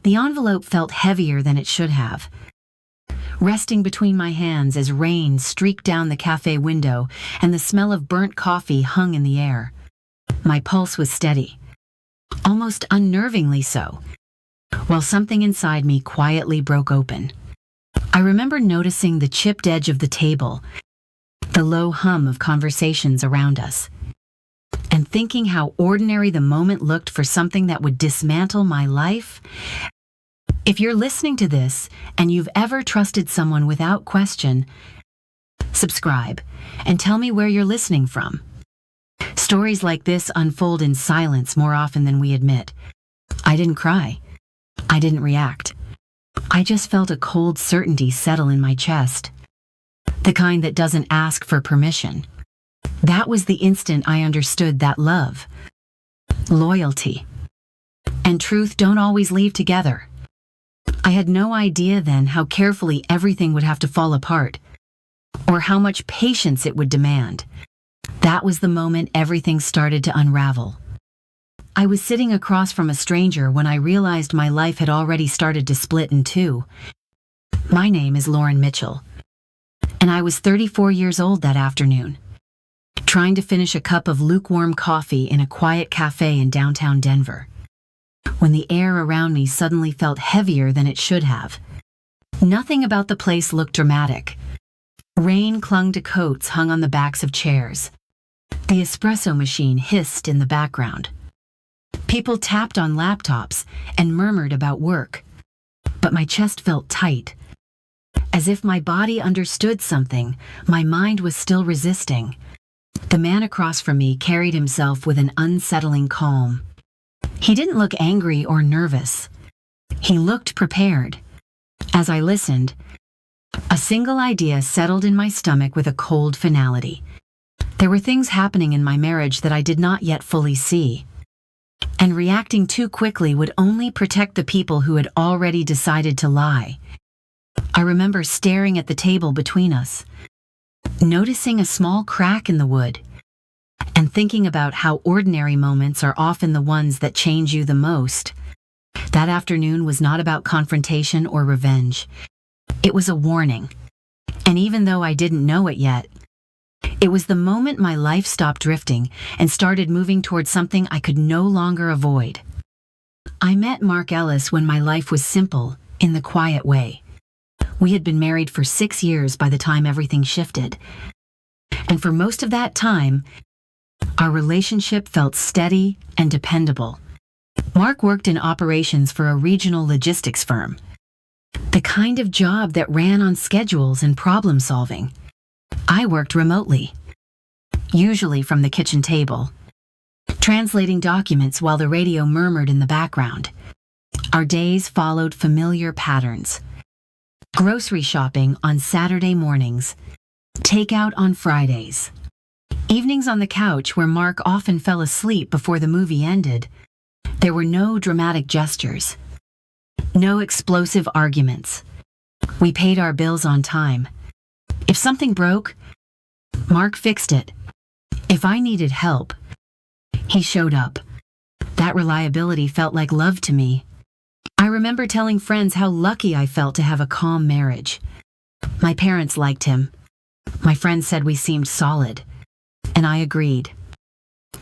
The envelope felt heavier than it should have, resting between my hands as rain streaked down the cafe window and the smell of burnt coffee hung in the air. My pulse was steady, almost unnervingly so, while something inside me quietly broke open. I remember noticing the chipped edge of the table, the low hum of conversations around us, and thinking how ordinary the moment looked for something that would dismantle my life. If you're listening to this and you've ever trusted someone without question, subscribe and tell me where you're listening from. Stories like this unfold in silence more often than we admit. I didn't cry. I didn't react. I just felt a cold certainty settle in my chest, the kind that doesn't ask for permission. That was the instant I understood that love, loyalty, and truth don't always leave together. I had no idea then how carefully everything would have to fall apart, or how much patience it would demand. That was the moment everything started to unravel. I was sitting across from a stranger when I realized my life had already started to split in two. My name is Lauren Mitchell, and I was 34 years old that afternoon, trying to finish a cup of lukewarm coffee in a quiet cafe in downtown Denver, when the air around me suddenly felt heavier than it should have. Nothing about the place looked dramatic. Rain clung to coats hung on the backs of chairs. The espresso machine hissed in the background. People tapped on laptops and murmured about work, but my chest felt tight. As if my body understood something, my mind was still resisting. The man across from me carried himself with an unsettling calm. He didn't look angry or nervous. He looked prepared. As I listened, a single idea settled in my stomach with a cold finality. There were things happening in my marriage that I did not yet fully see, and reacting too quickly would only protect the people who had already decided to lie. I remember staring at the table between us, noticing a small crack in the wood, and thinking about how ordinary moments are often the ones that change you the most. That afternoon was not about confrontation or revenge. It was a warning, and even though I didn't know it yet, it was the moment my life stopped drifting and started moving towards something I could no longer avoid. I met Mark Ellis when my life was simple, in the quiet way. We had been married for 6 years by the time everything shifted, and for most of that time, our relationship felt steady and dependable. Mark worked in operations for a regional logistics firm, the kind of job that ran on schedules and problem solving. I worked remotely, usually from the kitchen table, translating documents while the radio murmured in the background. Our days followed familiar patterns. Grocery shopping on Saturday mornings, takeout on Fridays, evenings on the couch where Mark often fell asleep before the movie ended. There were no dramatic gestures, no explosive arguments. We paid our bills on time. If something broke, Mark fixed it. If I needed help, he showed up. That reliability felt like love to me. I remember telling friends how lucky I felt to have a calm marriage. My parents liked him. My friends said we seemed solid, and I agreed,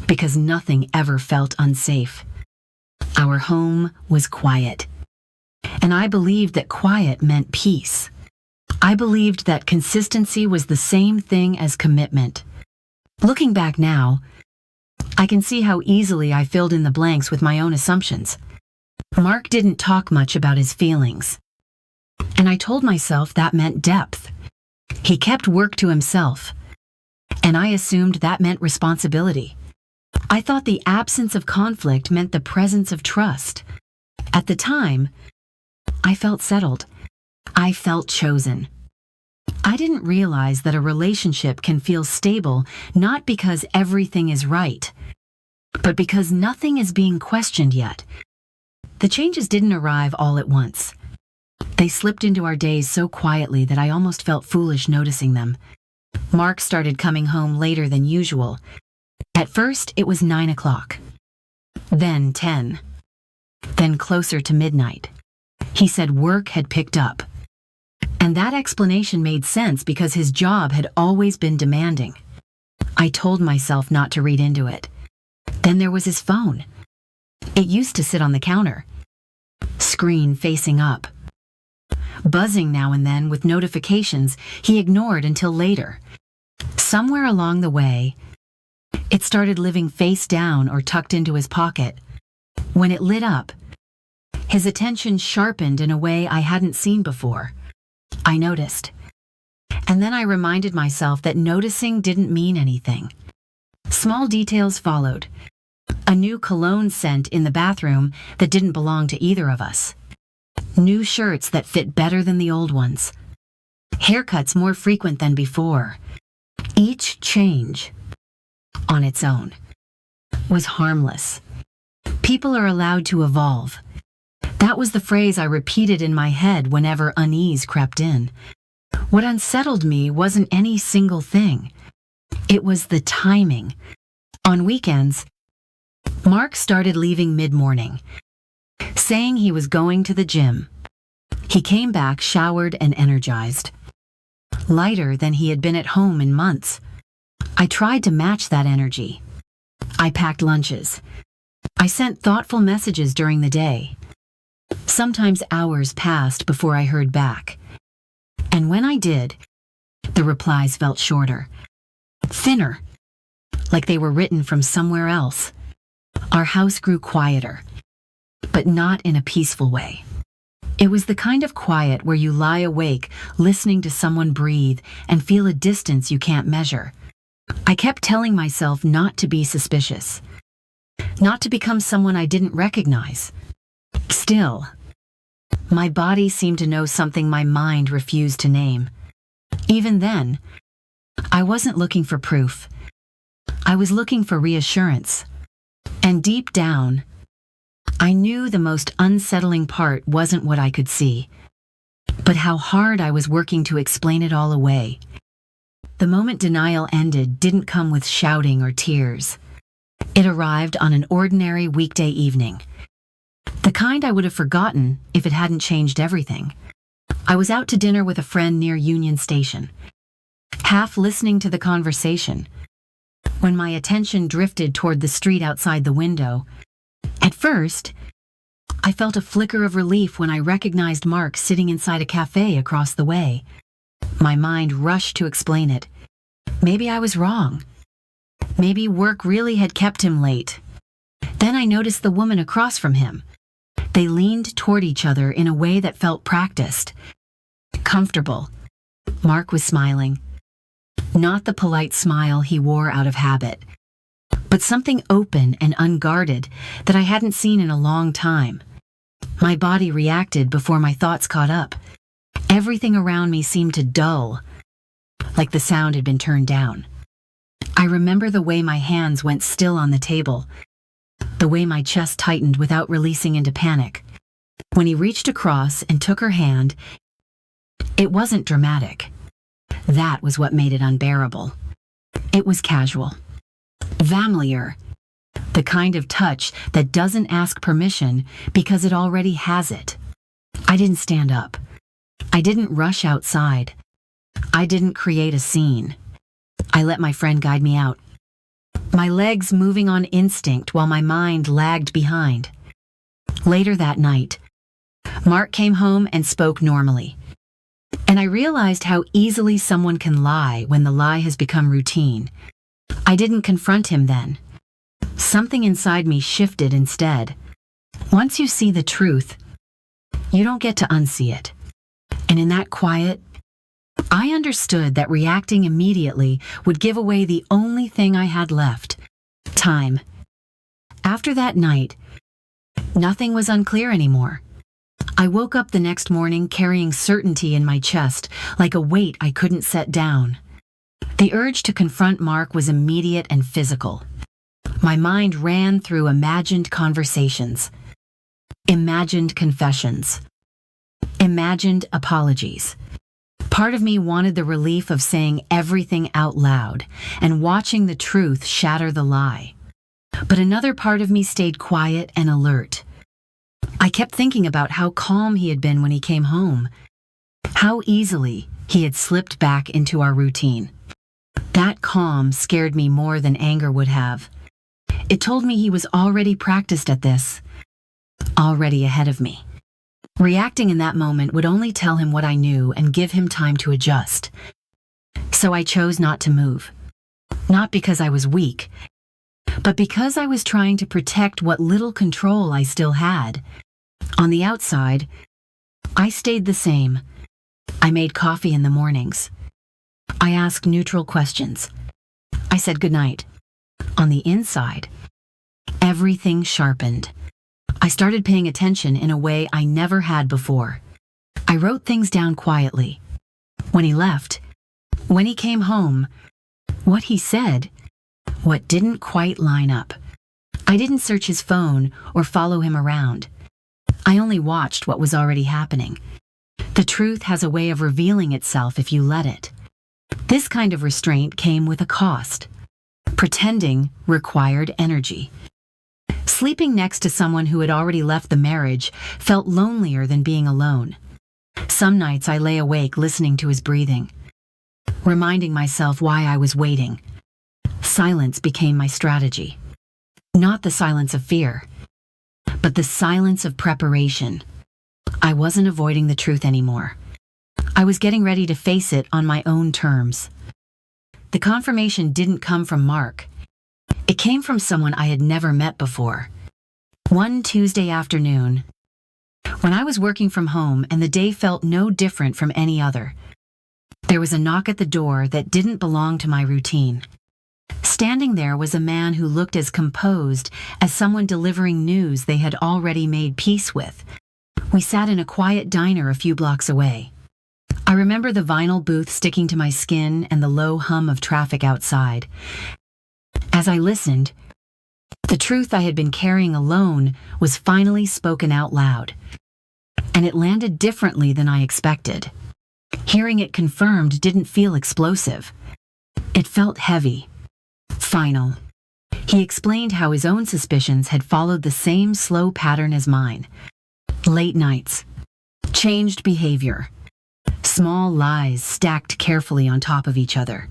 because nothing ever felt unsafe. Our home was quiet, and I believed that quiet meant peace. I believed that consistency was the same thing as commitment. Looking back now, I can see how easily I filled in the blanks with my own assumptions. Mark didn't talk much about his feelings, and I told myself that meant depth. He kept work to himself, and I assumed that meant responsibility. I thought the absence of conflict meant the presence of trust. At the time, I felt settled. I felt chosen. I didn't realize that a relationship can feel stable not because everything is right, but because nothing is being questioned yet. The changes didn't arrive all at once. They slipped into our days so quietly that I almost felt foolish noticing them. Mark started coming home later than usual. At first, it was 9 o'clock, then 10, then closer to midnight. He said work had picked up. And that explanation made sense because his job had always been demanding. I told myself not to read into it. Then there was his phone. It used to sit on the counter. Screen facing up. Buzzing now and then with notifications he ignored until later. Somewhere along the way, it started living face down or tucked into his pocket. When it lit up, his attention sharpened in a way I hadn't seen before. I noticed. And then I reminded myself that noticing didn't mean anything. Small details followed. A new cologne scent in the bathroom that didn't belong to either of us. New shirts that fit better than the old ones. Haircuts more frequent than before. Each change, on its own, was harmless. People are allowed to evolve. That was the phrase I repeated in my head whenever unease crept in. What unsettled me wasn't any single thing. It was the timing. On weekends, Mark started leaving mid-morning, saying he was going to the gym. He came back showered and energized, lighter than he had been at home in months. I tried to match that energy. I packed lunches. I sent thoughtful messages during the day. Sometimes hours passed before I heard back. And when I did, the replies felt shorter, thinner, like they were written from somewhere else. Our house grew quieter, but not in a peaceful way. It was the kind of quiet where you lie awake listening to someone breathe and feel a distance you can't measure. I kept telling myself not to be suspicious, not to become someone I didn't recognize. Still, my body seemed to know something my mind refused to name. Even then, I wasn't looking for proof. I was looking for reassurance. And deep down, I knew the most unsettling part wasn't what I could see, but how hard I was working to explain it all away. The moment denial ended didn't come with shouting or tears. It arrived on an ordinary weekday evening. The kind I would have forgotten if it hadn't changed everything. I was out to dinner with a friend near Union Station, half listening to the conversation, when my attention drifted toward the street outside the window. At first, I felt a flicker of relief when I recognized Mark sitting inside a cafe across the way. My mind rushed to explain it. Maybe I was wrong. Maybe work really had kept him late. Then I noticed the woman across from him. They leaned toward each other in a way that felt practiced, comfortable. Mark was smiling. Not the polite smile he wore out of habit, but something open and unguarded that I hadn't seen in a long time. My body reacted before my thoughts caught up. Everything around me seemed to dull, like the sound had been turned down. I remember the way my hands went still on the table, the way my chest tightened without releasing into panic. When he reached across and took her hand, it wasn't dramatic. That was what made it unbearable. It was casual. Familiar. The kind of touch that doesn't ask permission because it already has it. I didn't stand up. I didn't rush outside. I didn't create a scene. I let my friend guide me out, my legs moving on instinct while my mind lagged behind. Later that night, Mark came home and spoke normally. And I realized how easily someone can lie when the lie has become routine. I didn't confront him then. Something inside me shifted instead. Once you see the truth, you don't get to unsee it. And in that quiet, I understood that reacting immediately would give away the only thing I had left: time. After that night, nothing was unclear anymore. I woke up the next morning carrying certainty in my chest, like a weight I couldn't set down. The urge to confront Mark was immediate and physical. My mind ran through imagined conversations, imagined confessions, imagined apologies. Part of me wanted the relief of saying everything out loud and watching the truth shatter the lie. But another part of me stayed quiet and alert, I kept thinking about how calm he had been when he came home, how easily he had slipped back into our routine. That calm scared me more than anger would have. It told me he was already practiced at this, already ahead of me. Reacting in that moment would only tell him what I knew and give him time to adjust. So I chose not to move. Not because I was weak, but because I was trying to protect what little control I still had. On the outside, I stayed the same. I made coffee in the mornings. I asked neutral questions. I said goodnight. On the inside, everything sharpened. I started paying attention in a way I never had before. I wrote things down quietly. When he left, when he came home, what he said, what didn't quite line up. I didn't search his phone or follow him around. I only watched what was already happening. The truth has a way of revealing itself if you let it. This kind of restraint came with a cost. Pretending required energy. Sleeping next to someone who had already left the marriage felt lonelier than being alone. Some nights I lay awake listening to his breathing, reminding myself why I was waiting. Silence became my strategy. Not the silence of fear, but the silence of preparation. I wasn't avoiding the truth anymore. I was getting ready to face it on my own terms. The confirmation didn't come from Mark. It came from someone I had never met before. One Tuesday afternoon, when I was working from home and the day felt no different from any other, there was a knock at the door that didn't belong to my routine. Standing there was a man who looked as composed as someone delivering news they had already made peace with. We sat in a quiet diner a few blocks away. I remember the vinyl booth sticking to my skin and the low hum of traffic outside. As I listened, the truth I had been carrying alone was finally spoken out loud. And it landed differently than I expected. Hearing it confirmed didn't feel explosive. It felt heavy, final. He explained how his own suspicions had followed the same slow pattern as mine. Late nights, changed behavior, small lies stacked carefully on top of each other.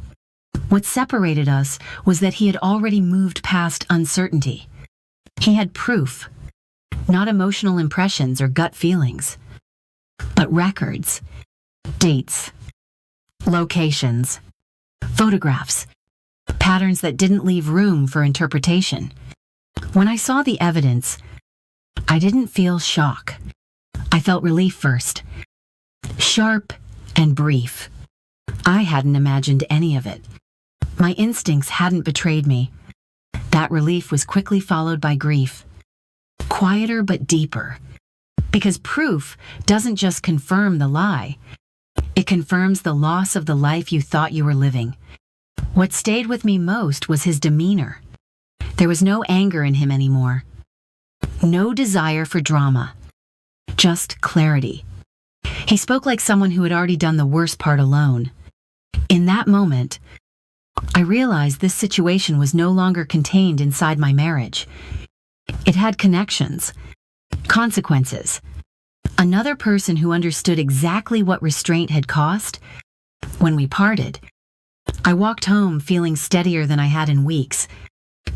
What separated us was that he had already moved past uncertainty. He had proof, not emotional impressions or gut feelings, but records, dates, locations, photographs, patterns that didn't leave room for interpretation. When I saw the evidence, I didn't feel shock. I felt relief first. Sharp and brief. I hadn't imagined any of it. My instincts hadn't betrayed me. That relief was quickly followed by grief. Quieter but deeper. Because proof doesn't just confirm the lie. It confirms the loss of the life you thought you were living. What stayed with me most was his demeanor. There was no anger in him anymore. No desire for drama. Just clarity. He spoke like someone who had already done the worst part alone. In that moment, I realized this situation was no longer contained inside my marriage. It had connections, consequences. Another person who understood exactly what restraint had cost. When we parted, I walked home feeling steadier than I had in weeks,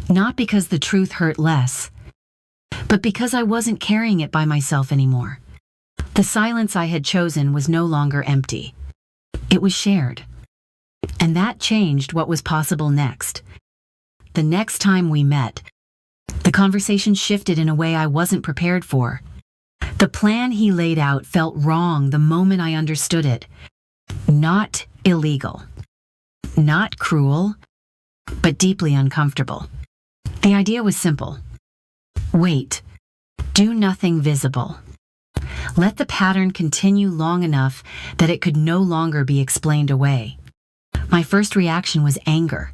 not because the truth hurt less, but because I wasn't carrying it by myself anymore. The silence I had chosen was no longer empty. It was shared. And that changed what was possible next. The next time we met, the conversation shifted in a way I wasn't prepared for. The plan he laid out felt wrong the moment I understood it. Not illegal. Not cruel, but deeply uncomfortable. The idea was simple. Wait. Do nothing visible. Let the pattern continue long enough that it could no longer be explained away. My first reaction was anger.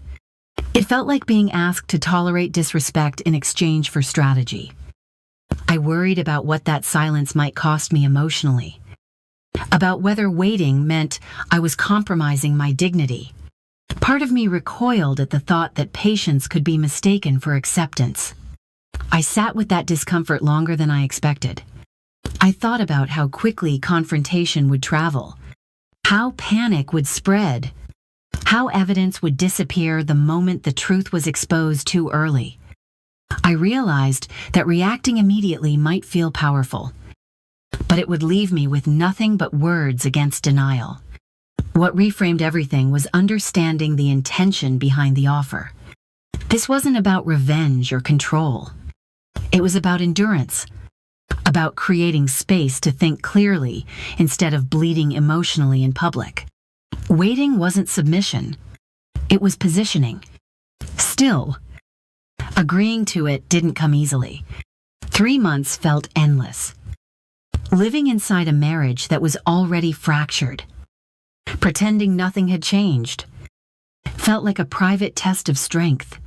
It felt like being asked to tolerate disrespect in exchange for strategy. I worried about what that silence might cost me emotionally. About whether waiting meant I was compromising my dignity. Part of me recoiled at the thought that patience could be mistaken for acceptance. I sat with that discomfort longer than I expected. I thought about how quickly confrontation would travel, how panic would spread, how evidence would disappear the moment the truth was exposed too early. I realized that reacting immediately might feel powerful, but it would leave me with nothing but words against denial. What reframed everything was understanding the intention behind the offer. This wasn't about revenge or control. It was about endurance, about creating space to think clearly instead of bleeding emotionally in public. Waiting wasn't submission. It was positioning. Still, agreeing to it didn't come easily. 3 months felt endless. Living inside a marriage that was already fractured, pretending nothing had changed, felt like a private test of strength.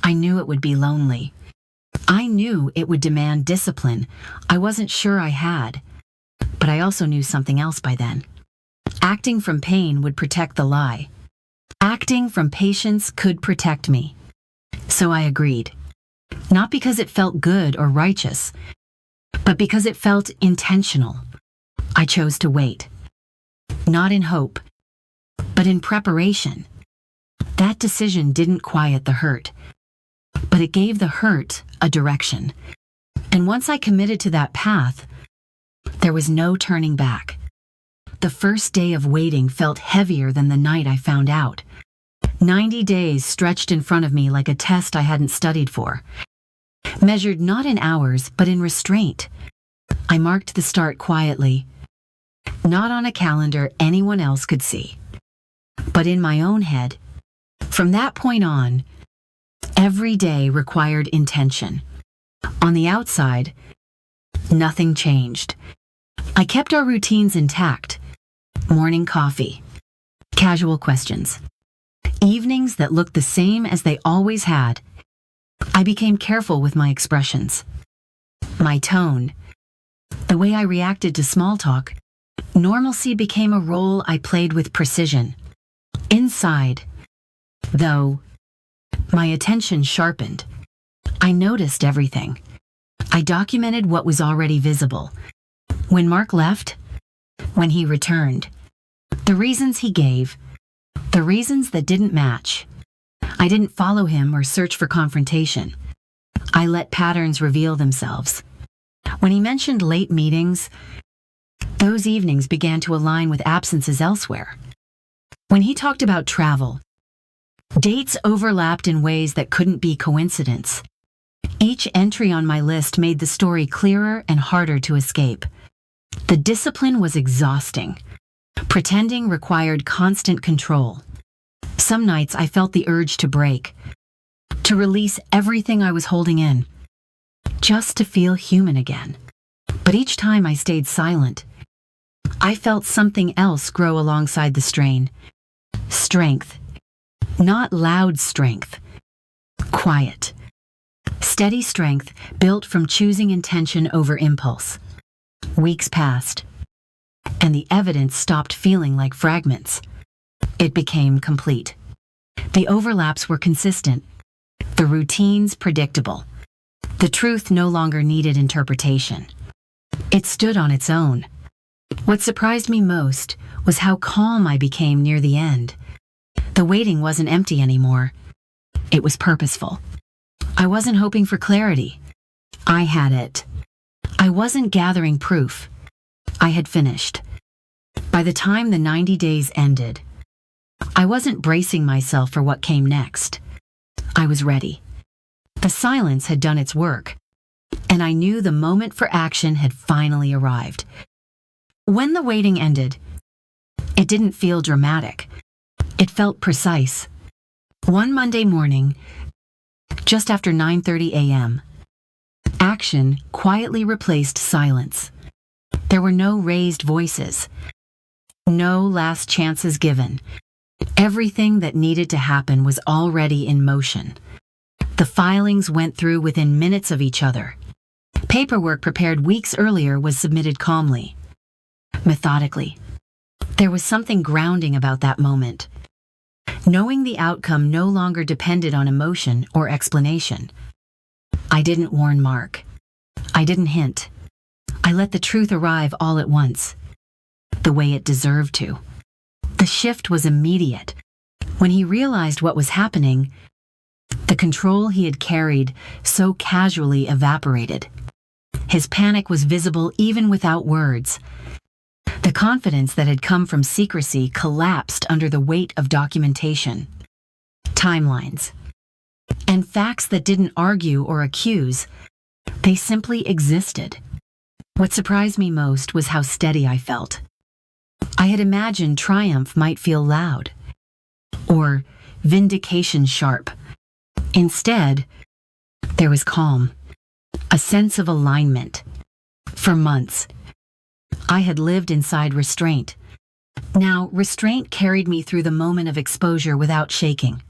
I knew it would be lonely. I knew it would demand discipline I wasn't sure I had, but I also knew something else by then. Acting from pain would protect the lie. Acting from patience could protect me. So I agreed. Not because it felt good or righteous, but because it felt intentional. I chose to wait. Not in hope, but in preparation. That decision didn't quiet the hurt, but it gave the hurt a direction. And once I committed to that path, there was no turning back. The first day of waiting felt heavier than the night I found out. 90 days stretched in front of me like a test I hadn't studied for. Measured not in hours, but in restraint. I marked the start quietly, not on a calendar anyone else could see, but in my own head. From that point on, every day required intention. On the outside, nothing changed. I kept our routines intact. Morning coffee, casual questions, evenings that looked the same as they always had. I became careful with my expressions, my tone, the way I reacted to small talk. Normalcy became a role I played with precision. Inside, though, my attention sharpened. I noticed everything. I documented what was already visible. When Mark left, when he returned, the reasons he gave, the reasons that didn't match. I didn't follow him or search for confrontation. I let patterns reveal themselves. When he mentioned late meetings, those evenings began to align with absences elsewhere. When he talked about travel, dates overlapped in ways that couldn't be coincidence. Each entry on my list made the story clearer and harder to escape. The discipline was exhausting. Pretending required constant control. Some nights I felt the urge to break, to release everything I was holding in, just to feel human again. But each time I stayed silent, I felt something else grow alongside the strain. Strength. Not loud strength. Quiet. Steady strength built from choosing intention over impulse. Weeks passed, and the evidence stopped feeling like fragments. It became complete. The overlaps were consistent, the routines predictable. The truth no longer needed interpretation. It stood on its own. What surprised me most was how calm I became near the end. The waiting wasn't empty anymore. It was purposeful. I wasn't hoping for clarity. I had it. I wasn't gathering proof. I had finished. By the time the 90 days ended, I wasn't bracing myself for what came next. I was ready. The silence had done its work, and I knew the moment for action had finally arrived. When the waiting ended, it didn't feel dramatic. It felt precise. One Monday morning, just after 9:30 a.m., action quietly replaced silence. There were no raised voices, no last chances given. Everything that needed to happen was already in motion. The filings went through within minutes of each other. Paperwork prepared weeks earlier was submitted calmly, methodically. There was something grounding about that moment. Knowing the outcome no longer depended on emotion or explanation. I didn't warn Mark. I didn't hint. I let the truth arrive all at once, the way it deserved to. The shift was immediate. When he realized what was happening, the control he had carried so casually evaporated. His panic was visible even without words. The confidence that had come from secrecy collapsed under the weight of documentation, timelines, and facts that didn't argue or accuse. They simply existed. What surprised me most was how steady I felt. I had imagined triumph might feel loud, or vindication sharp. Instead, there was calm, a sense of alignment. For months, I had lived inside restraint. Now, restraint carried me through the moment of exposure without shaking.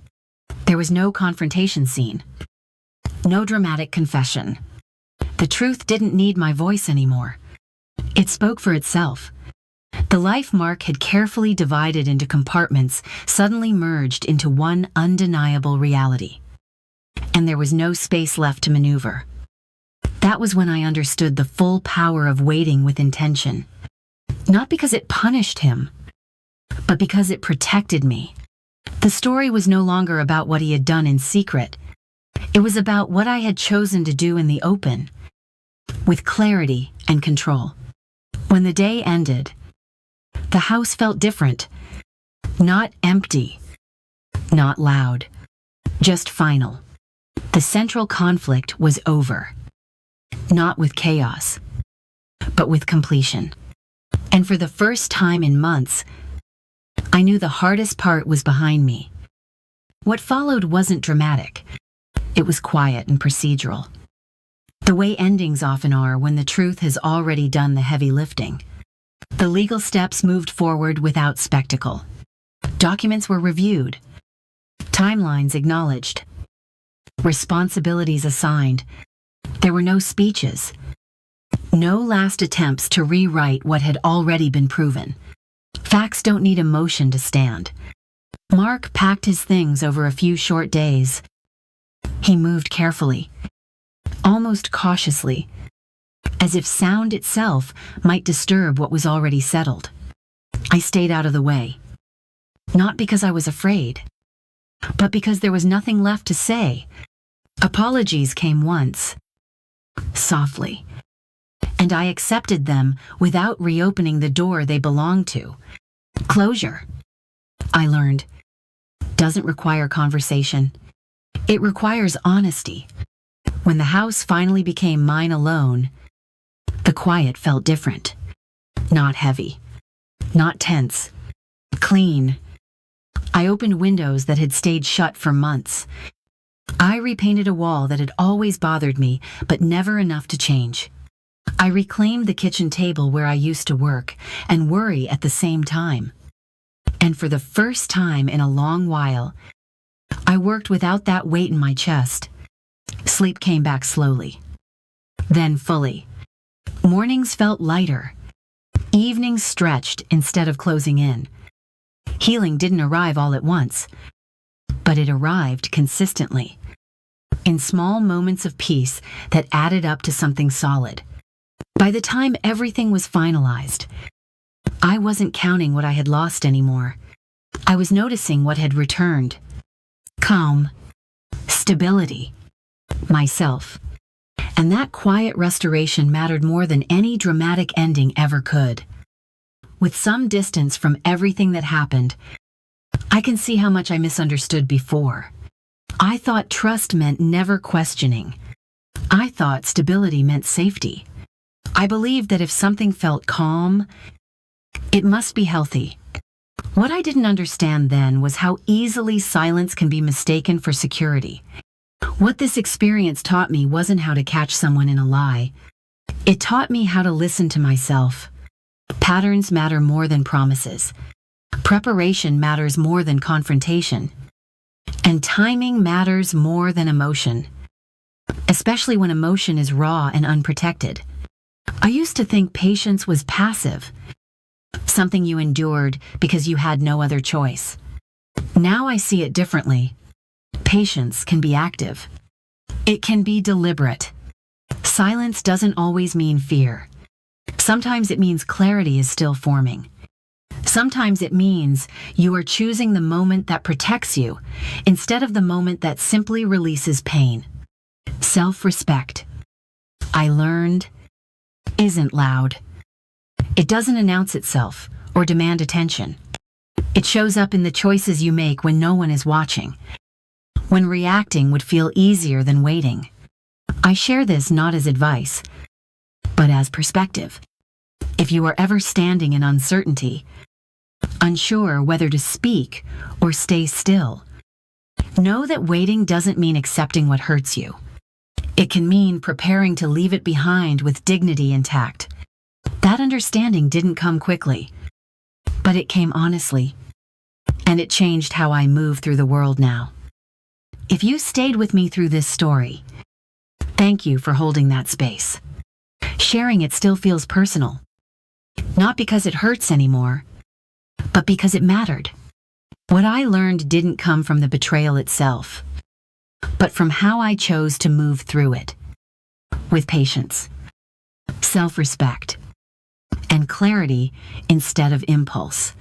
There was no confrontation scene, no dramatic confession. The truth didn't need my voice anymore. It spoke for itself. The life Mark had carefully divided into compartments suddenly merged into one undeniable reality. And there was no space left to maneuver. That was when I understood the full power of waiting with intention. Not because it punished him, but because it protected me. The story was no longer about what he had done in secret. It was about what I had chosen to do in the open, with clarity and control. When the day ended, the house felt different. Not empty, not loud, just final. The central conflict was over. Not with chaos, but with completion. And for the first time in months, I knew the hardest part was behind me. What followed wasn't dramatic. It was quiet and procedural. The way endings often are when the truth has already done the heavy lifting. The legal steps moved forward without spectacle. Documents were reviewed. Timelines acknowledged. Responsibilities assigned. There were no speeches. No last attempts to rewrite what had already been proven. Facts don't need emotion to stand. Mark packed his things over a few short days. He moved carefully, almost cautiously, as if sound itself might disturb what was already settled. I stayed out of the way, not because I was afraid, but because there was nothing left to say. Apologies came once, softly, and I accepted them without reopening the door they belonged to. Closure, I learned, doesn't require conversation. It requires honesty. When the house finally became mine alone, the quiet felt different. Not heavy, not tense, clean. I opened windows that had stayed shut for months. I repainted a wall that had always bothered me, but never enough to change. I reclaimed the kitchen table where I used to work and worry at the same time. And for the first time in a long while, I worked without that weight in my chest. Sleep came back slowly, then fully. Mornings felt lighter. Evenings stretched instead of closing in. Healing didn't arrive all at once, but it arrived consistently, in small moments of peace that added up to something solid. By the time everything was finalized, I wasn't counting what I had lost anymore. I was noticing what had returned. Calm, stability, myself. And that quiet restoration mattered more than any dramatic ending ever could. With some distance from everything that happened, I can see how much I misunderstood before. I thought trust meant never questioning. I thought stability meant safety. I believed that if something felt calm, it must be healthy. What I didn't understand then was how easily silence can be mistaken for security. What this experience taught me wasn't how to catch someone in a lie. It taught me how to listen to myself. Patterns matter more than promises. Preparation matters more than confrontation. And timing matters more than emotion, especially when emotion is raw and unprotected. I used to think patience was passive, something you endured because you had no other choice. Now I see it differently. Patience can be active. It can be deliberate. Silence doesn't always mean fear. Sometimes it means clarity is still forming. Sometimes it means you are choosing the moment that protects you instead of the moment that simply releases pain. Self-respect, I learned, isn't loud. It doesn't announce itself or demand attention. It shows up in the choices you make when no one is watching, when reacting would feel easier than waiting. I share this not as advice, but as perspective. If you are ever standing in uncertainty, unsure whether to speak or stay still, know that waiting doesn't mean accepting what hurts you. It can mean preparing to leave it behind with dignity intact. That understanding didn't come quickly, but it came honestly, and it changed how I move through the world now. If you stayed with me through this story, thank you for holding that space. Sharing it still feels personal, not because it hurts anymore, but because it mattered. What I learned didn't come from the betrayal itself, but from how I chose to move through it, with patience, self-respect, and clarity instead of impulse.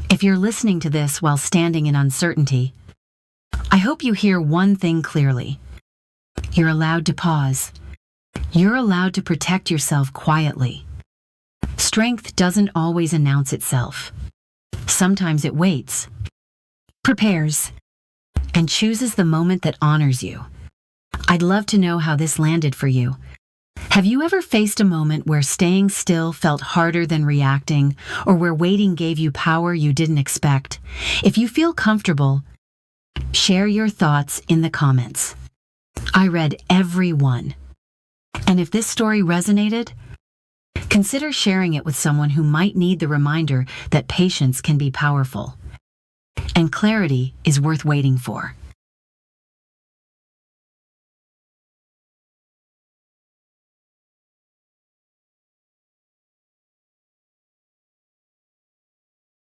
If you're listening to this while standing in uncertainty, I hope you hear one thing clearly. You're allowed to pause. You're allowed to protect yourself quietly. Strength doesn't always announce itself. Sometimes it waits, prepares, and chooses the moment that honors you. I'd love to know how this landed for you. Have you ever faced a moment where staying still felt harder than reacting, or where waiting gave you power you didn't expect? If you feel comfortable, share your thoughts in the comments. I read every one. And if this story resonated, consider sharing it with someone who might need the reminder that patience can be powerful, and clarity is worth waiting for.